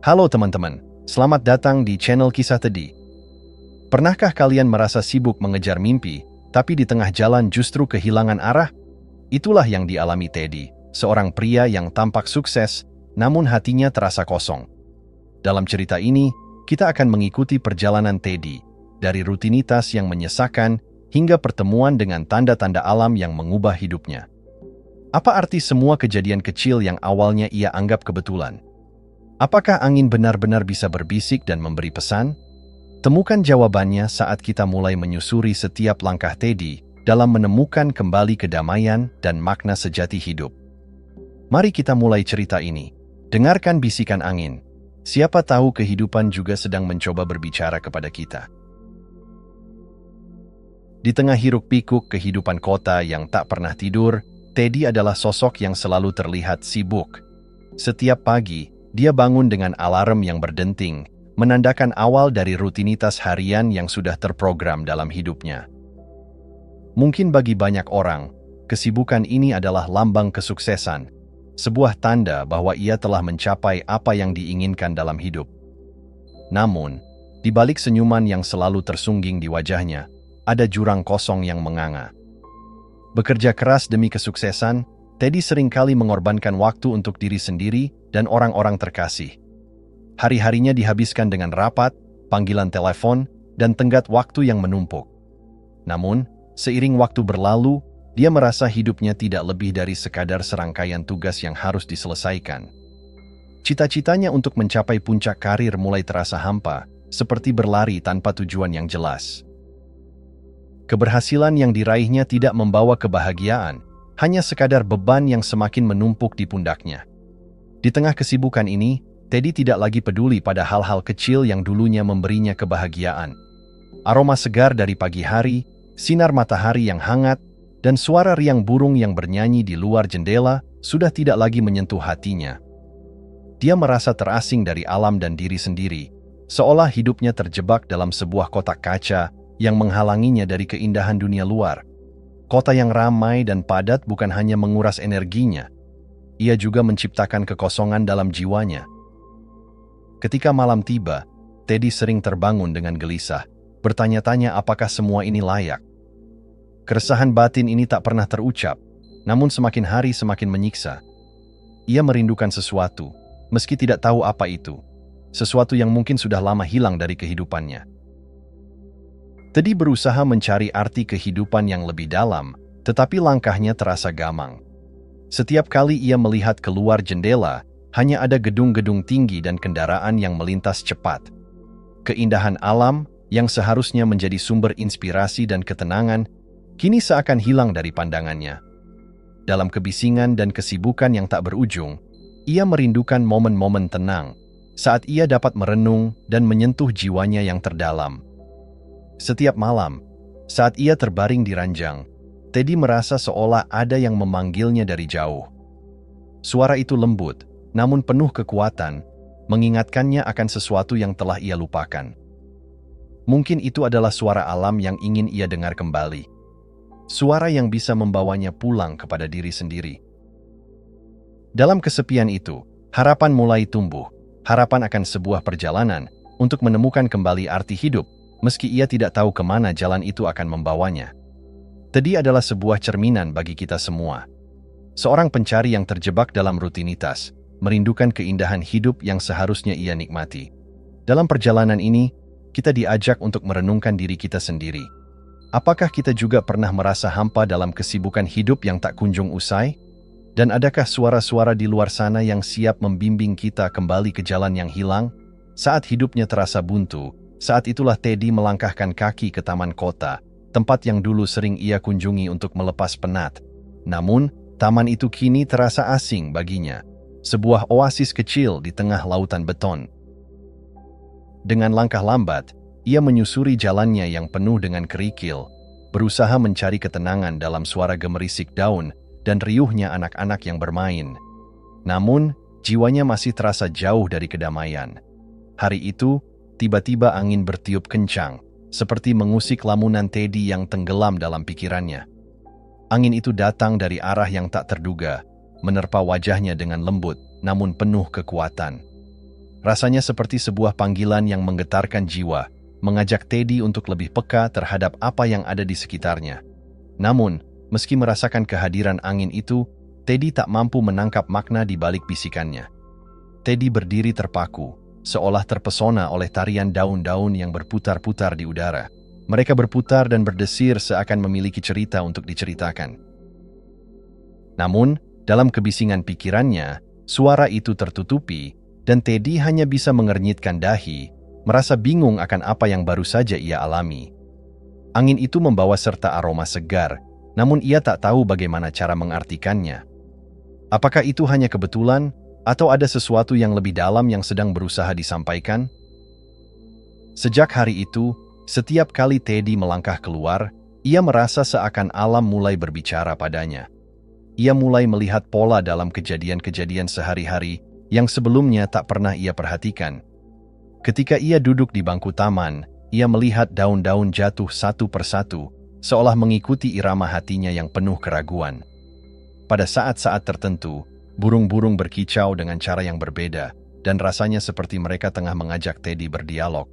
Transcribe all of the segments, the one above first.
Halo teman-teman, selamat datang di channel Kisah Tedi. Pernahkah kalian merasa sibuk mengejar mimpi, tapi di tengah jalan justru kehilangan arah? Itulah yang dialami Teddy, seorang pria yang tampak sukses, namun hatinya terasa kosong. Dalam cerita ini, kita akan mengikuti perjalanan Teddy, dari rutinitas yang menyesakan hingga pertemuan dengan tanda-tanda alam yang mengubah hidupnya. Apa arti semua kejadian kecil yang awalnya ia anggap kebetulan? Apakah angin benar-benar bisa berbisik dan memberi pesan? Temukan jawabannya saat kita mulai menyusuri setiap langkah Teddy dalam menemukan kembali kedamaian dan makna sejati hidup. Mari kita mulai cerita ini. Dengarkan bisikan angin. Siapa tahu kehidupan juga sedang mencoba berbicara kepada kita. Di tengah hiruk-pikuk kehidupan kota yang tak pernah tidur, Teddy adalah sosok yang selalu terlihat sibuk. Setiap pagi, dia bangun dengan alarm yang berdenting, menandakan awal dari rutinitas harian yang sudah terprogram dalam hidupnya. Mungkin bagi banyak orang, kesibukan ini adalah lambang kesuksesan, sebuah tanda bahwa ia telah mencapai apa yang diinginkan dalam hidup. Namun, di balik senyuman yang selalu tersungging di wajahnya, ada jurang kosong yang menganga. Bekerja keras demi kesuksesan, Teddy seringkali mengorbankan waktu untuk diri sendiri dan orang-orang terkasih. Hari-harinya dihabiskan dengan rapat, panggilan telepon, dan tenggat waktu yang menumpuk. Namun, seiring waktu berlalu, dia merasa hidupnya tidak lebih dari sekadar serangkaian tugas yang harus diselesaikan. Cita-citanya untuk mencapai puncak karir mulai terasa hampa, seperti berlari tanpa tujuan yang jelas. Keberhasilan yang diraihnya tidak membawa kebahagiaan, hanya sekadar beban yang semakin menumpuk di pundaknya. Di tengah kesibukan ini, Teddy tidak lagi peduli pada hal-hal kecil yang dulunya memberinya kebahagiaan. Aroma segar dari pagi hari, sinar matahari yang hangat, dan suara riang burung yang bernyanyi di luar jendela sudah tidak lagi menyentuh hatinya. Dia merasa terasing dari alam dan diri sendiri, seolah hidupnya terjebak dalam sebuah kotak kaca yang menghalanginya dari keindahan dunia luar. Kota yang ramai dan padat bukan hanya menguras energinya, ia juga menciptakan kekosongan dalam jiwanya. Ketika malam tiba, Teddy sering terbangun dengan gelisah, bertanya-tanya apakah semua ini layak. Keresahan batin ini tak pernah terucap, namun semakin hari semakin menyiksa. Ia merindukan sesuatu, meski tidak tahu apa itu. Sesuatu yang mungkin sudah lama hilang dari kehidupannya. Teddy berusaha mencari arti kehidupan yang lebih dalam, tetapi langkahnya terasa gamang. Setiap kali ia melihat keluar jendela, hanya ada gedung-gedung tinggi dan kendaraan yang melintas cepat. Keindahan alam, yang seharusnya menjadi sumber inspirasi dan ketenangan, kini seakan hilang dari pandangannya. Dalam kebisingan dan kesibukan yang tak berujung, ia merindukan momen-momen tenang, saat ia dapat merenung dan menyentuh jiwanya yang terdalam. Setiap malam, saat ia terbaring di ranjang, Teddy merasa seolah ada yang memanggilnya dari jauh. Suara itu lembut, namun penuh kekuatan, mengingatkannya akan sesuatu yang telah ia lupakan. Mungkin itu adalah suara alam yang ingin ia dengar kembali. Suara yang bisa membawanya pulang kepada diri sendiri. Dalam kesepian itu, harapan mulai tumbuh, harapan akan sebuah perjalanan untuk menemukan kembali arti hidup, meski ia tidak tahu kemana jalan itu akan membawanya. Teddy adalah sebuah cerminan bagi kita semua. Seorang pencari yang terjebak dalam rutinitas, merindukan keindahan hidup yang seharusnya ia nikmati. Dalam perjalanan ini, kita diajak untuk merenungkan diri kita sendiri. Apakah kita juga pernah merasa hampa dalam kesibukan hidup yang tak kunjung usai? Dan adakah suara-suara di luar sana yang siap membimbing kita kembali ke jalan yang hilang? Saat hidupnya terasa buntu, saat itulah Teddy melangkahkan kaki ke taman kota, tempat yang dulu sering ia kunjungi untuk melepas penat. Namun, taman itu kini terasa asing baginya, sebuah oasis kecil di tengah lautan beton. Dengan langkah lambat, ia menyusuri jalannya yang penuh dengan kerikil, berusaha mencari ketenangan dalam suara gemerisik daun dan riuhnya anak-anak yang bermain. Namun, jiwanya masih terasa jauh dari kedamaian. Hari itu, tiba-tiba angin bertiup kencang, seperti mengusik lamunan Teddy yang tenggelam dalam pikirannya. Angin itu datang dari arah yang tak terduga, menerpa wajahnya dengan lembut, namun penuh kekuatan. Rasanya seperti sebuah panggilan yang menggetarkan jiwa, mengajak Teddy untuk lebih peka terhadap apa yang ada di sekitarnya. Namun, meski merasakan kehadiran angin itu, Teddy tak mampu menangkap makna di balik bisikannya. Teddy berdiri terpaku, seolah terpesona oleh tarian daun-daun yang berputar-putar di udara. Mereka berputar dan berdesir seakan memiliki cerita untuk diceritakan. Namun, dalam kebisingan pikirannya, suara itu tertutupi, dan Teddy hanya bisa mengernyitkan dahi, merasa bingung akan apa yang baru saja ia alami. Angin itu membawa serta aroma segar, namun ia tak tahu bagaimana cara mengartikannya. Apakah itu hanya kebetulan, atau ada sesuatu yang lebih dalam yang sedang berusaha disampaikan? Sejak hari itu, setiap kali Teddy melangkah keluar, ia merasa seakan alam mulai berbicara padanya. Ia mulai melihat pola dalam kejadian-kejadian sehari-hari yang sebelumnya tak pernah ia perhatikan. Ketika ia duduk di bangku taman, ia melihat daun-daun jatuh satu persatu, seolah mengikuti irama hatinya yang penuh keraguan. Pada saat-saat tertentu, burung-burung berkicau dengan cara yang berbeda, dan rasanya seperti mereka tengah mengajak Teddy berdialog.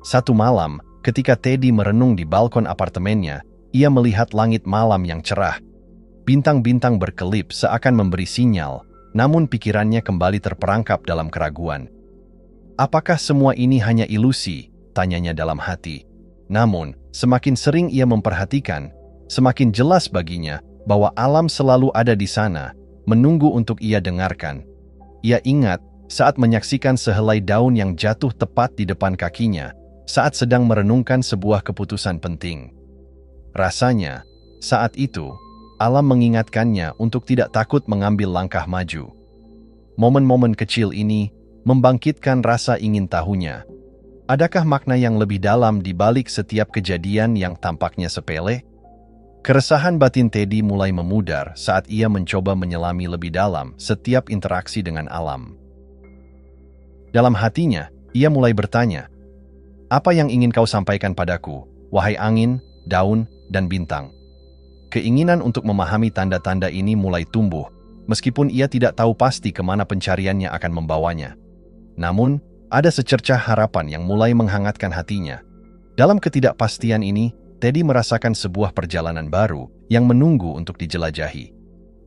Satu malam, ketika Teddy merenung di balkon apartemennya, ia melihat langit malam yang cerah. Bintang-bintang berkelip seakan memberi sinyal, namun pikirannya kembali terperangkap dalam keraguan. Apakah semua ini hanya ilusi? Tanyanya dalam hati. Namun, semakin sering ia memperhatikan, semakin jelas baginya bahwa alam selalu ada di sana, menunggu untuk ia dengarkan. Ia ingat saat menyaksikan sehelai daun yang jatuh tepat di depan kakinya, saat sedang merenungkan sebuah keputusan penting. Rasanya, saat itu, alam mengingatkannya untuk tidak takut mengambil langkah maju. Momen-momen kecil ini membangkitkan rasa ingin tahunya. Adakah makna yang lebih dalam di balik setiap kejadian yang tampaknya sepele? Keresahan batin Teddy mulai memudar saat ia mencoba menyelami lebih dalam setiap interaksi dengan alam. Dalam hatinya, ia mulai bertanya, "Apa yang ingin kau sampaikan padaku, wahai angin, daun, dan bintang?" Keinginan untuk memahami tanda-tanda ini mulai tumbuh, meskipun ia tidak tahu pasti kemana pencariannya akan membawanya. Namun, ada secercah harapan yang mulai menghangatkan hatinya. Dalam ketidakpastian ini, Teddy merasakan sebuah perjalanan baru yang menunggu untuk dijelajahi.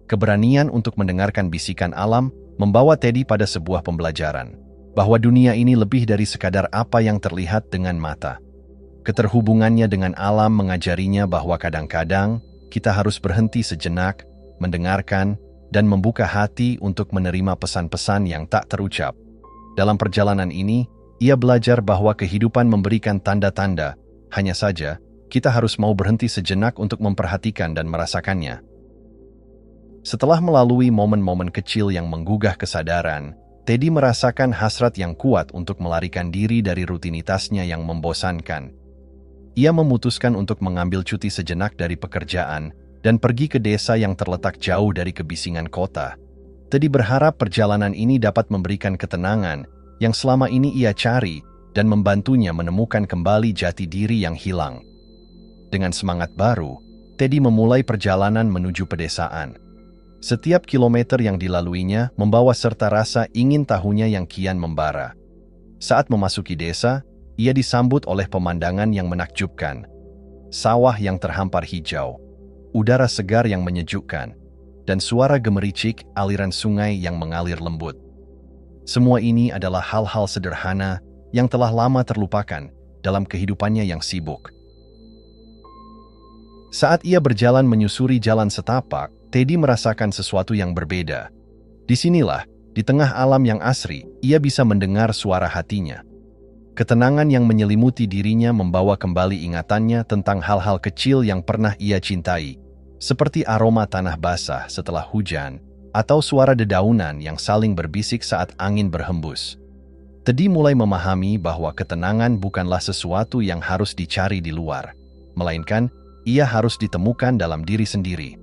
Keberanian untuk mendengarkan bisikan alam membawa Teddy pada sebuah pembelajaran, bahwa dunia ini lebih dari sekadar apa yang terlihat dengan mata. Keterhubungannya dengan alam mengajarinya bahwa kadang-kadang kita harus berhenti sejenak, mendengarkan, dan membuka hati untuk menerima pesan-pesan yang tak terucap. Dalam perjalanan ini, ia belajar bahwa kehidupan memberikan tanda-tanda, hanya saja kita harus mau berhenti sejenak untuk memperhatikan dan merasakannya. Setelah melalui momen-momen kecil yang menggugah kesadaran, Teddy merasakan hasrat yang kuat untuk melarikan diri dari rutinitasnya yang membosankan. Ia memutuskan untuk mengambil cuti sejenak dari pekerjaan dan pergi ke desa yang terletak jauh dari kebisingan kota. Teddy berharap perjalanan ini dapat memberikan ketenangan yang selama ini ia cari dan membantunya menemukan kembali jati diri yang hilang. Dengan semangat baru, Teddy memulai perjalanan menuju pedesaan. Setiap kilometer yang dilaluinya membawa serta rasa ingin tahunya yang kian membara. Saat memasuki desa, ia disambut oleh pemandangan yang menakjubkan. Sawah yang terhampar hijau, udara segar yang menyejukkan, dan suara gemericik aliran sungai yang mengalir lembut. Semua ini adalah hal-hal sederhana yang telah lama terlupakan dalam kehidupannya yang sibuk. Saat ia berjalan menyusuri jalan setapak, Teddy merasakan sesuatu yang berbeda. Disinilah, di tengah alam yang asri, ia bisa mendengar suara hatinya. Ketenangan yang menyelimuti dirinya membawa kembali ingatannya tentang hal-hal kecil yang pernah ia cintai, seperti aroma tanah basah setelah hujan, atau suara dedaunan yang saling berbisik saat angin berhembus. Teddy mulai memahami bahwa ketenangan bukanlah sesuatu yang harus dicari di luar, melainkan ia harus ditemukan dalam diri sendiri.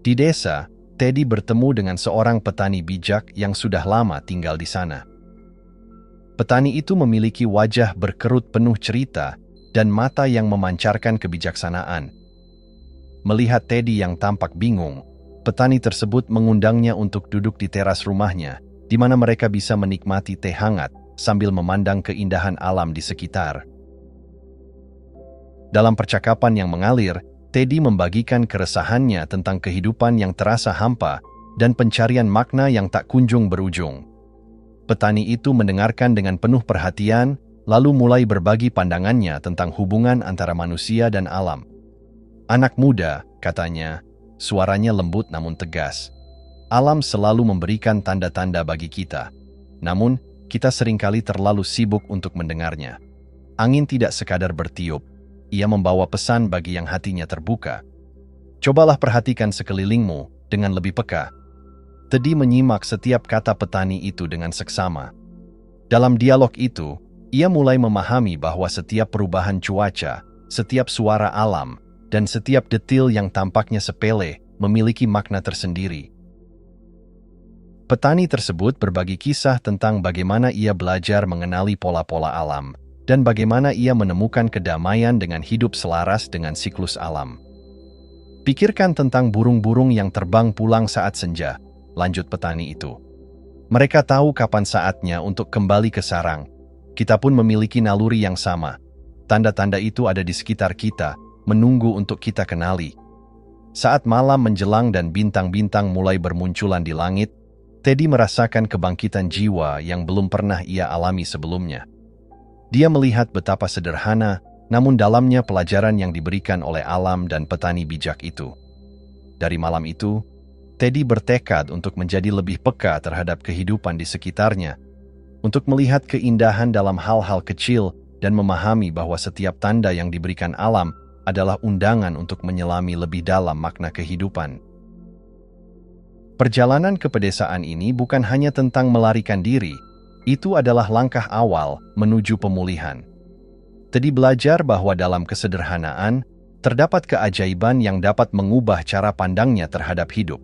Di desa, Teddy bertemu dengan seorang petani bijak yang sudah lama tinggal di sana. Petani itu memiliki wajah berkerut penuh cerita dan mata yang memancarkan kebijaksanaan. Melihat Teddy yang tampak bingung, Petani tersebut mengundangnya untuk duduk di teras rumahnya, di mana mereka bisa menikmati teh hangat sambil memandang keindahan alam di sekitar. Dalam percakapan yang mengalir, Teddy membagikan keresahannya tentang kehidupan yang terasa hampa dan pencarian makna yang tak kunjung berujung. Petani itu mendengarkan dengan penuh perhatian, lalu mulai berbagi pandangannya tentang hubungan antara manusia dan alam. "Anak muda," katanya, suaranya lembut namun tegas. "Alam selalu memberikan tanda-tanda bagi kita. Namun, kita seringkali terlalu sibuk untuk mendengarnya. Angin tidak sekadar bertiup, ia membawa pesan bagi yang hatinya terbuka. Cobalah perhatikan sekelilingmu dengan lebih peka." Teddy menyimak setiap kata petani itu dengan seksama. Dalam dialog itu, ia mulai memahami bahwa setiap perubahan cuaca, setiap suara alam, dan setiap detil yang tampaknya sepele memiliki makna tersendiri. Petani tersebut berbagi kisah tentang bagaimana ia belajar mengenali pola-pola alam, dan bagaimana ia menemukan kedamaian dengan hidup selaras dengan siklus alam. "Pikirkan tentang burung-burung yang terbang pulang saat senja," lanjut petani itu. "Mereka tahu kapan saatnya untuk kembali ke sarang. Kita pun memiliki naluri yang sama. Tanda-tanda itu ada di sekitar kita, menunggu untuk kita kenali." Saat malam menjelang dan bintang-bintang mulai bermunculan di langit, Teddy merasakan kebangkitan jiwa yang belum pernah ia alami sebelumnya. Dia melihat betapa sederhana, namun dalamnya pelajaran yang diberikan oleh alam dan petani bijak itu. Dari malam itu, Teddy bertekad untuk menjadi lebih peka terhadap kehidupan di sekitarnya, untuk melihat keindahan dalam hal-hal kecil dan memahami bahwa setiap tanda yang diberikan alam adalah undangan untuk menyelami lebih dalam makna kehidupan. Perjalanan ke pedesaan ini bukan hanya tentang melarikan diri, itu adalah langkah awal menuju pemulihan. Teddy belajar bahwa dalam kesederhanaan, terdapat keajaiban yang dapat mengubah cara pandangnya terhadap hidup.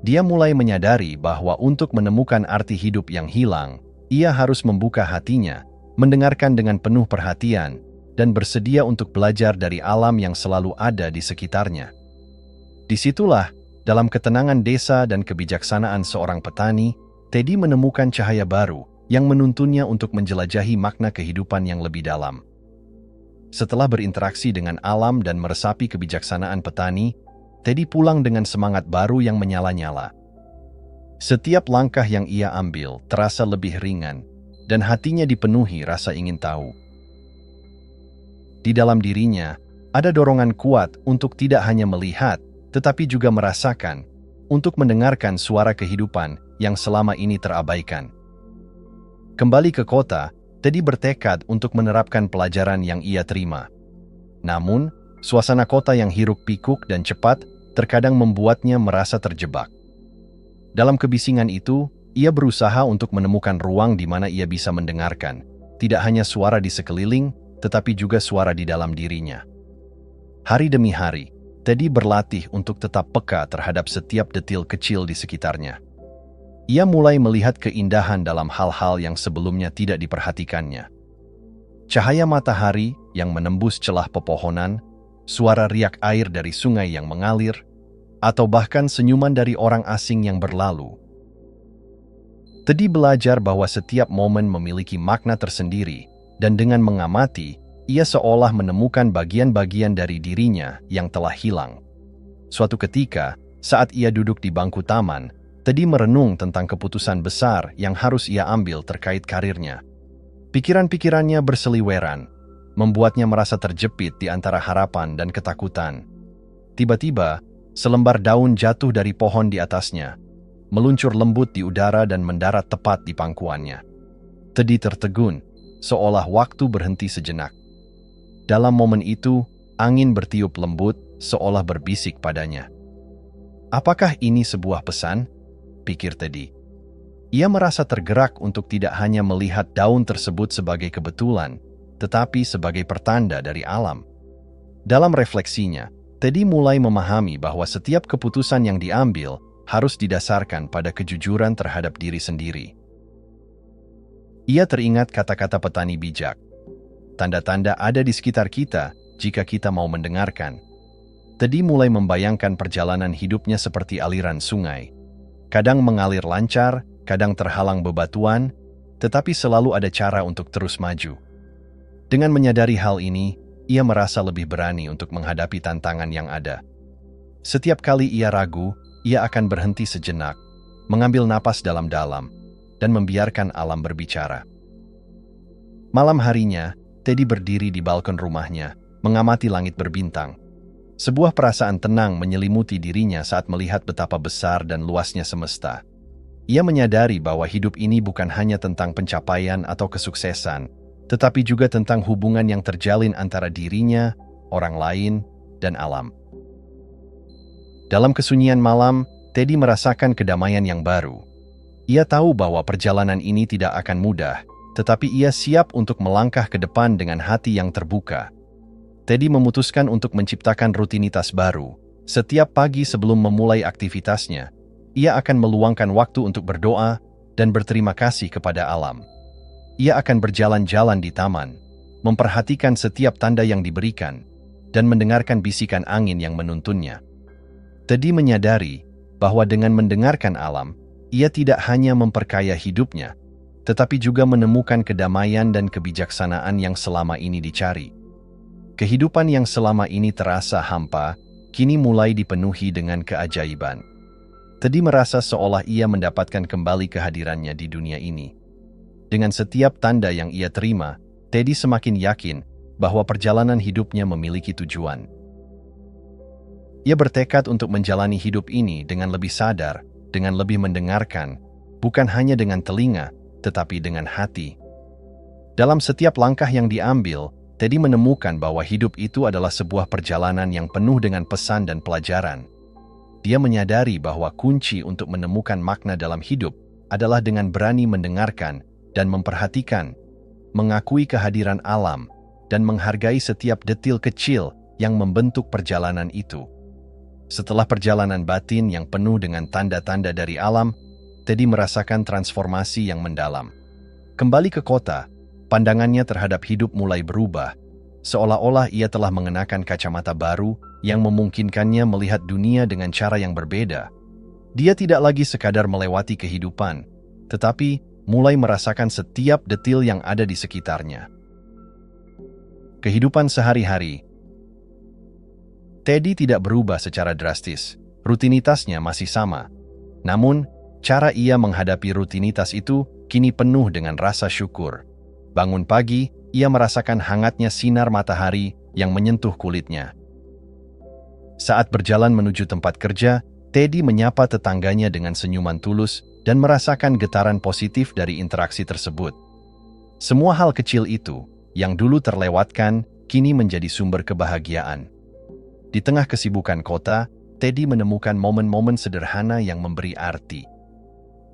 Dia mulai menyadari bahwa untuk menemukan arti hidup yang hilang, ia harus membuka hatinya, mendengarkan dengan penuh perhatian, dan bersedia untuk belajar dari alam yang selalu ada di sekitarnya. Disitulah, dalam ketenangan desa dan kebijaksanaan seorang petani, Teddy menemukan cahaya baru yang menuntunnya untuk menjelajahi makna kehidupan yang lebih dalam. Setelah berinteraksi dengan alam dan meresapi kebijaksanaan petani, Teddy pulang dengan semangat baru yang menyala-nyala. Setiap langkah yang ia ambil terasa lebih ringan, dan hatinya dipenuhi rasa ingin tahu. Di dalam dirinya, ada dorongan kuat untuk tidak hanya melihat, tetapi juga merasakan, untuk mendengarkan suara kehidupan yang selama ini terabaikan. Kembali ke kota, Teddy bertekad untuk menerapkan pelajaran yang ia terima. Namun, suasana kota yang hiruk-pikuk dan cepat terkadang membuatnya merasa terjebak. Dalam kebisingan itu, ia berusaha untuk menemukan ruang di mana ia bisa mendengarkan, tidak hanya suara di sekeliling, tetapi juga suara di dalam dirinya. Hari demi hari, Teddy berlatih untuk tetap peka terhadap setiap detil kecil di sekitarnya. Ia mulai melihat keindahan dalam hal-hal yang sebelumnya tidak diperhatikannya. Cahaya matahari yang menembus celah pepohonan, suara riak air dari sungai yang mengalir, atau bahkan senyuman dari orang asing yang berlalu. Teddy belajar bahwa setiap momen memiliki makna tersendiri, dan dengan mengamati, ia seolah menemukan bagian-bagian dari dirinya yang telah hilang. Suatu ketika, saat ia duduk di bangku taman, Teddy merenung tentang keputusan besar yang harus ia ambil terkait karirnya. Pikiran-pikirannya berseliweran, membuatnya merasa terjepit di antara harapan dan ketakutan. Tiba-tiba, selembar daun jatuh dari pohon di atasnya, meluncur lembut di udara dan mendarat tepat di pangkuannya. Teddy tertegun, seolah waktu berhenti sejenak. Dalam momen itu, angin bertiup lembut, seolah berbisik padanya. "Apakah ini sebuah pesan?" pikir Teddy. Ia merasa tergerak untuk tidak hanya melihat daun tersebut sebagai kebetulan, tetapi sebagai pertanda dari alam. Dalam refleksinya, Teddy mulai memahami bahwa setiap keputusan yang diambil harus didasarkan pada kejujuran terhadap diri sendiri. Ia teringat kata-kata petani bijak. Tanda-tanda ada di sekitar kita jika kita mau mendengarkan. Teddy mulai membayangkan perjalanan hidupnya seperti aliran sungai. Kadang mengalir lancar, kadang terhalang bebatuan, tetapi selalu ada cara untuk terus maju. Dengan menyadari hal ini, ia merasa lebih berani untuk menghadapi tantangan yang ada. Setiap kali ia ragu, ia akan berhenti sejenak, mengambil napas dalam-dalam, dan membiarkan alam berbicara. Malam harinya, Teddy berdiri di balkon rumahnya, mengamati langit berbintang. Sebuah perasaan tenang menyelimuti dirinya saat melihat betapa besar dan luasnya semesta. Ia menyadari bahwa hidup ini bukan hanya tentang pencapaian atau kesuksesan, tetapi juga tentang hubungan yang terjalin antara dirinya, orang lain, dan alam. Dalam kesunyian malam, Teddy merasakan kedamaian yang baru. Ia tahu bahwa perjalanan ini tidak akan mudah, tetapi ia siap untuk melangkah ke depan dengan hati yang terbuka. Teddy memutuskan untuk menciptakan rutinitas baru. Setiap pagi sebelum memulai aktivitasnya, ia akan meluangkan waktu untuk berdoa dan berterima kasih kepada alam. Ia akan berjalan-jalan di taman, memperhatikan setiap tanda yang diberikan, dan mendengarkan bisikan angin yang menuntunnya. Teddy menyadari bahwa dengan mendengarkan alam, ia tidak hanya memperkaya hidupnya, tetapi juga menemukan kedamaian dan kebijaksanaan yang selama ini dicari. Kehidupan yang selama ini terasa hampa, kini mulai dipenuhi dengan keajaiban. Teddy merasa seolah ia mendapatkan kembali kehadirannya di dunia ini. Dengan setiap tanda yang ia terima, Teddy semakin yakin bahwa perjalanan hidupnya memiliki tujuan. Ia bertekad untuk menjalani hidup ini dengan lebih sadar, dengan lebih mendengarkan, bukan hanya dengan telinga, tetapi dengan hati. Dalam setiap langkah yang diambil, Teddy menemukan bahwa hidup itu adalah sebuah perjalanan yang penuh dengan pesan dan pelajaran. Dia menyadari bahwa kunci untuk menemukan makna dalam hidup adalah dengan berani mendengarkan dan memperhatikan, mengakui kehadiran alam, dan menghargai setiap detil kecil yang membentuk perjalanan itu. Setelah perjalanan batin yang penuh dengan tanda-tanda dari alam, Teddy merasakan transformasi yang mendalam. Kembali ke kota, pandangannya terhadap hidup mulai berubah, seolah-olah ia telah mengenakan kacamata baru yang memungkinkannya melihat dunia dengan cara yang berbeda. Dia tidak lagi sekadar melewati kehidupan, tetapi mulai merasakan setiap detil yang ada di sekitarnya. Kehidupan sehari-hari. Teddy tidak berubah secara drastis, rutinitasnya masih sama. Namun, cara ia menghadapi rutinitas itu kini penuh dengan rasa syukur. Bangun pagi, ia merasakan hangatnya sinar matahari yang menyentuh kulitnya. Saat berjalan menuju tempat kerja, Teddy menyapa tetangganya dengan senyuman tulus dan merasakan getaran positif dari interaksi tersebut. Semua hal kecil itu, yang dulu terlewatkan, kini menjadi sumber kebahagiaan. Di tengah kesibukan kota, Teddy menemukan momen-momen sederhana yang memberi arti.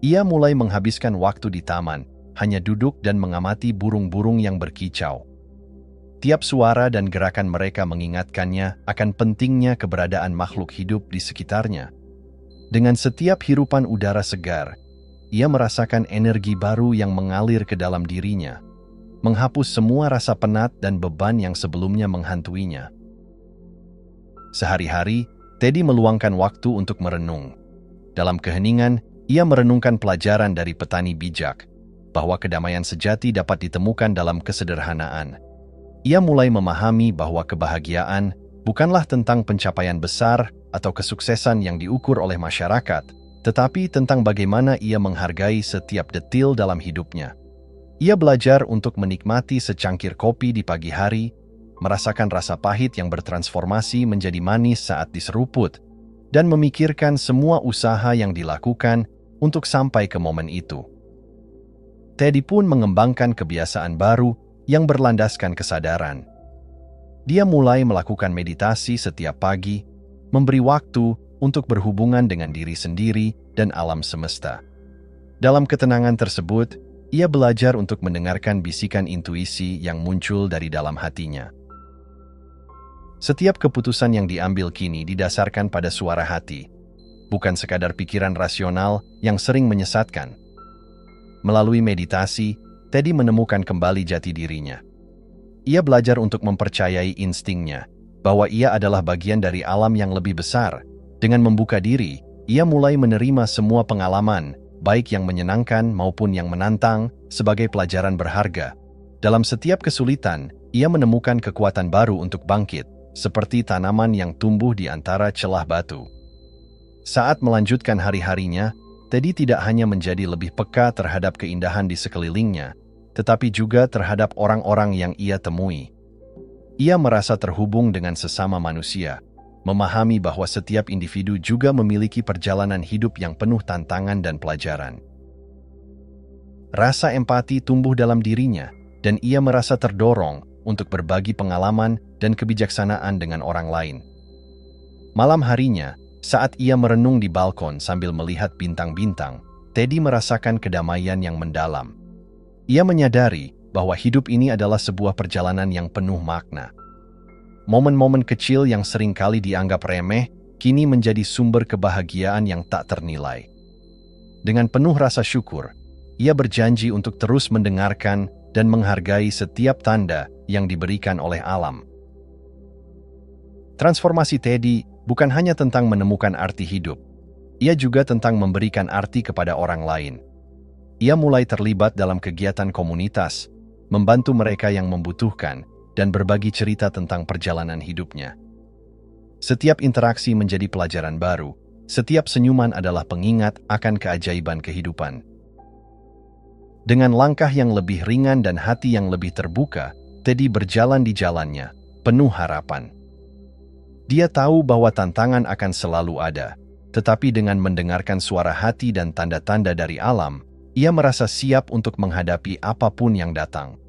Ia mulai menghabiskan waktu di taman, hanya duduk dan mengamati burung-burung yang berkicau. Tiap suara dan gerakan mereka mengingatkannya akan pentingnya keberadaan makhluk hidup di sekitarnya. Dengan setiap hirupan udara segar, ia merasakan energi baru yang mengalir ke dalam dirinya, menghapus semua rasa penat dan beban yang sebelumnya menghantuinya. Sehari-hari, Teddy meluangkan waktu untuk merenung. Dalam keheningan, ia merenungkan pelajaran dari petani bijak, bahwa kedamaian sejati dapat ditemukan dalam kesederhanaan. Ia mulai memahami bahwa kebahagiaan bukanlah tentang pencapaian besar atau kesuksesan yang diukur oleh masyarakat, tetapi tentang bagaimana ia menghargai setiap detil dalam hidupnya. Ia belajar untuk menikmati secangkir kopi di pagi hari, merasakan rasa pahit yang bertransformasi menjadi manis saat diseruput, dan memikirkan semua usaha yang dilakukan untuk sampai ke momen itu. Teddy pun mengembangkan kebiasaan baru yang berlandaskan kesadaran. Dia mulai melakukan meditasi setiap pagi, memberi waktu untuk berhubungan dengan diri sendiri dan alam semesta. Dalam ketenangan tersebut, ia belajar untuk mendengarkan bisikan intuisi yang muncul dari dalam hatinya. Setiap keputusan yang diambil kini didasarkan pada suara hati, bukan sekadar pikiran rasional yang sering menyesatkan. Melalui meditasi, Teddy menemukan kembali jati dirinya. Ia belajar untuk mempercayai instingnya, bahwa ia adalah bagian dari alam yang lebih besar. Dengan membuka diri, ia mulai menerima semua pengalaman, baik yang menyenangkan maupun yang menantang, sebagai pelajaran berharga. Dalam setiap kesulitan, ia menemukan kekuatan baru untuk bangkit, seperti tanaman yang tumbuh di antara celah batu. Saat melanjutkan hari-harinya, Teddy tidak hanya menjadi lebih peka terhadap keindahan di sekelilingnya, tetapi juga terhadap orang-orang yang ia temui. Ia merasa terhubung dengan sesama manusia, memahami bahwa setiap individu juga memiliki perjalanan hidup yang penuh tantangan dan pelajaran. Rasa empati tumbuh dalam dirinya, dan ia merasa terdorong untuk berbagi pengalaman dan kebijaksanaan dengan orang lain. Malam harinya, saat ia merenung di balkon sambil melihat bintang-bintang, Teddy merasakan kedamaian yang mendalam. Ia menyadari bahwa hidup ini adalah sebuah perjalanan yang penuh makna. Momen-momen kecil yang seringkali dianggap remeh, kini menjadi sumber kebahagiaan yang tak ternilai. Dengan penuh rasa syukur, ia berjanji untuk terus mendengarkan dan menghargai setiap tanda yang diberikan oleh alam. Transformasi Teddy bukan hanya tentang menemukan arti hidup, ia juga tentang memberikan arti kepada orang lain. Ia mulai terlibat dalam kegiatan komunitas, membantu mereka yang membutuhkan, dan berbagi cerita tentang perjalanan hidupnya. Setiap interaksi menjadi pelajaran baru, setiap senyuman adalah pengingat akan keajaiban kehidupan. Dengan langkah yang lebih ringan dan hati yang lebih terbuka, Teddy berjalan di jalannya, penuh harapan. Dia tahu bahwa tantangan akan selalu ada, tetapi dengan mendengarkan suara hati dan tanda-tanda dari alam, ia merasa siap untuk menghadapi apapun yang datang.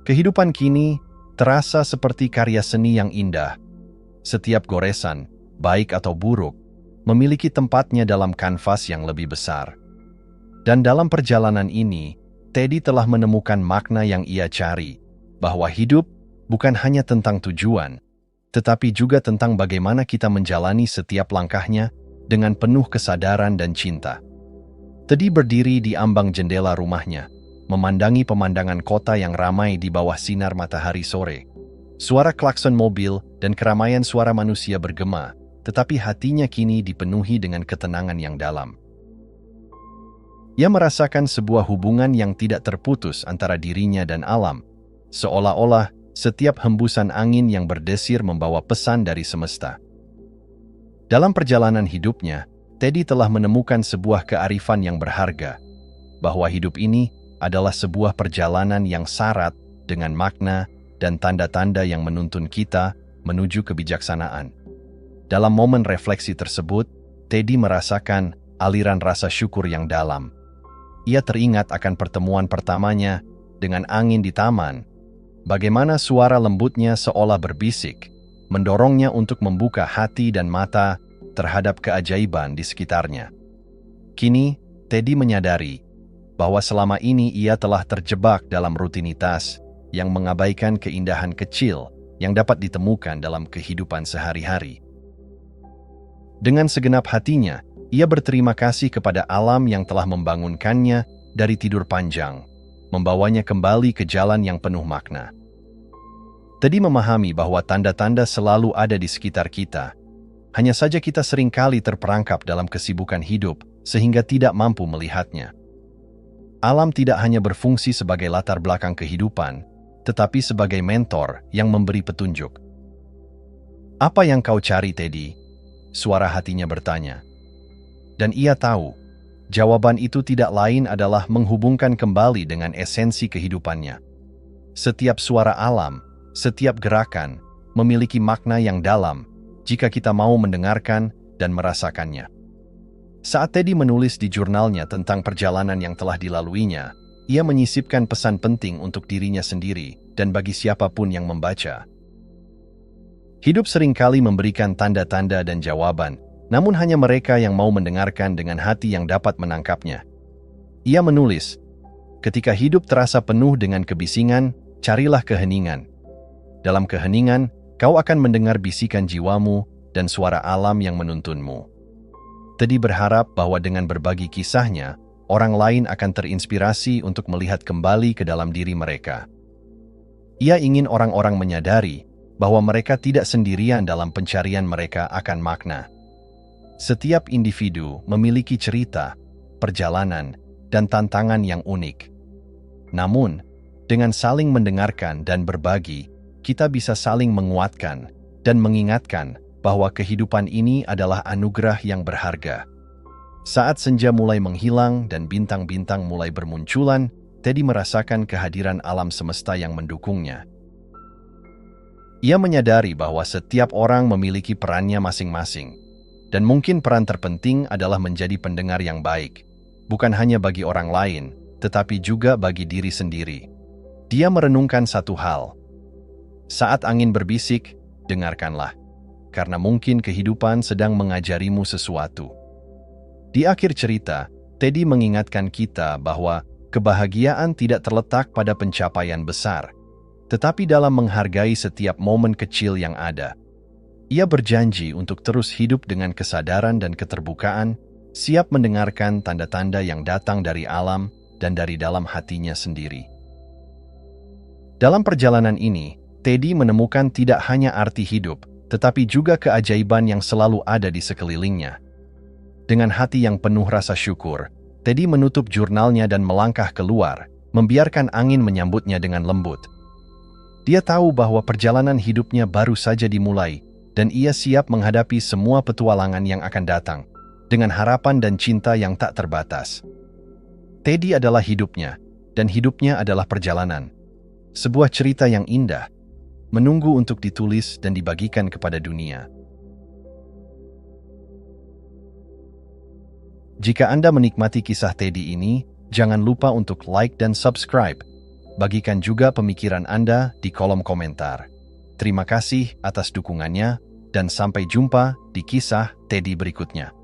Kehidupan kini terasa seperti karya seni yang indah. Setiap goresan, baik atau buruk, memiliki tempatnya dalam kanvas yang lebih besar. Dan dalam perjalanan ini, Teddy telah menemukan makna yang ia cari, bahwa hidup bukan hanya tentang tujuan, tetapi juga tentang bagaimana kita menjalani setiap langkahnya dengan penuh kesadaran dan cinta. Teddy berdiri di ambang jendela rumahnya, memandangi pemandangan kota yang ramai di bawah sinar matahari sore. Suara klakson mobil dan keramaian suara manusia bergema, tetapi hatinya kini dipenuhi dengan ketenangan yang dalam. Ia merasakan sebuah hubungan yang tidak terputus antara dirinya dan alam, seolah-olah setiap hembusan angin yang berdesir membawa pesan dari semesta. Dalam perjalanan hidupnya, Teddy telah menemukan sebuah kearifan yang berharga, bahwa hidup ini adalah sebuah perjalanan yang syarat dengan makna dan tanda-tanda yang menuntun kita menuju kebijaksanaan. Dalam momen refleksi tersebut, Teddy merasakan aliran rasa syukur yang dalam. Ia teringat akan pertemuan pertamanya dengan angin di taman, bagaimana suara lembutnya seolah berbisik, mendorongnya untuk membuka hati dan mata terhadap keajaiban di sekitarnya. Kini, Teddy menyadari bahwa selama ini ia telah terjebak dalam rutinitas yang mengabaikan keindahan kecil yang dapat ditemukan dalam kehidupan sehari-hari. Dengan segenap hatinya, ia berterima kasih kepada alam yang telah membangunkannya dari tidur panjang, membawanya kembali ke jalan yang penuh makna. Teddy memahami bahwa tanda-tanda selalu ada di sekitar kita. Hanya saja kita seringkali terperangkap dalam kesibukan hidup sehingga tidak mampu melihatnya. Alam tidak hanya berfungsi sebagai latar belakang kehidupan, tetapi sebagai mentor yang memberi petunjuk. "Apa yang kau cari, Teddy?" Suara hatinya bertanya. Dan ia tahu, jawaban itu tidak lain adalah menghubungkan kembali dengan esensi kehidupannya. Setiap suara alam, setiap gerakan, memiliki makna yang dalam jika kita mau mendengarkan dan merasakannya. Saat Teddy menulis di jurnalnya tentang perjalanan yang telah dilaluinya, ia menyisipkan pesan penting untuk dirinya sendiri dan bagi siapapun yang membaca. Hidup seringkali memberikan tanda-tanda dan jawaban, namun hanya mereka yang mau mendengarkan dengan hati yang dapat menangkapnya. Ia menulis, "Ketika hidup terasa penuh dengan kebisingan, carilah keheningan. Dalam keheningan, kau akan mendengar bisikan jiwamu dan suara alam yang menuntunmu." Teddy berharap bahwa dengan berbagi kisahnya, orang lain akan terinspirasi untuk melihat kembali ke dalam diri mereka. Ia ingin orang-orang menyadari bahwa mereka tidak sendirian dalam pencarian mereka akan makna. Setiap individu memiliki cerita, perjalanan, dan tantangan yang unik. Namun, dengan saling mendengarkan dan berbagi, kita bisa saling menguatkan dan mengingatkan bahwa kehidupan ini adalah anugerah yang berharga. Saat senja mulai menghilang dan bintang-bintang mulai bermunculan, Teddy merasakan kehadiran alam semesta yang mendukungnya. Ia menyadari bahwa setiap orang memiliki perannya masing-masing, dan mungkin peran terpenting adalah menjadi pendengar yang baik, bukan hanya bagi orang lain, tetapi juga bagi diri sendiri. Dia merenungkan satu hal. Saat angin berbisik, dengarkanlah, karena mungkin kehidupan sedang mengajarimu sesuatu. Di akhir cerita, Teddy mengingatkan kita bahwa kebahagiaan tidak terletak pada pencapaian besar, tetapi dalam menghargai setiap momen kecil yang ada. Ia berjanji untuk terus hidup dengan kesadaran dan keterbukaan, siap mendengarkan tanda-tanda yang datang dari alam dan dari dalam hatinya sendiri. Dalam perjalanan ini, Teddy menemukan tidak hanya arti hidup, tetapi juga keajaiban yang selalu ada di sekelilingnya. Dengan hati yang penuh rasa syukur, Teddy menutup jurnalnya dan melangkah keluar, membiarkan angin menyambutnya dengan lembut. Dia tahu bahwa perjalanan hidupnya baru saja dimulai, dan ia siap menghadapi semua petualangan yang akan datang, dengan harapan dan cinta yang tak terbatas. Teddy adalah hidupnya, dan hidupnya adalah perjalanan. Sebuah cerita yang indah, menunggu untuk ditulis dan dibagikan kepada dunia. Jika Anda menikmati kisah Teddy ini, jangan lupa untuk like dan subscribe. Bagikan juga pemikiran Anda di kolom komentar. Terima kasih atas dukungannya, dan sampai jumpa di kisah Teddy berikutnya.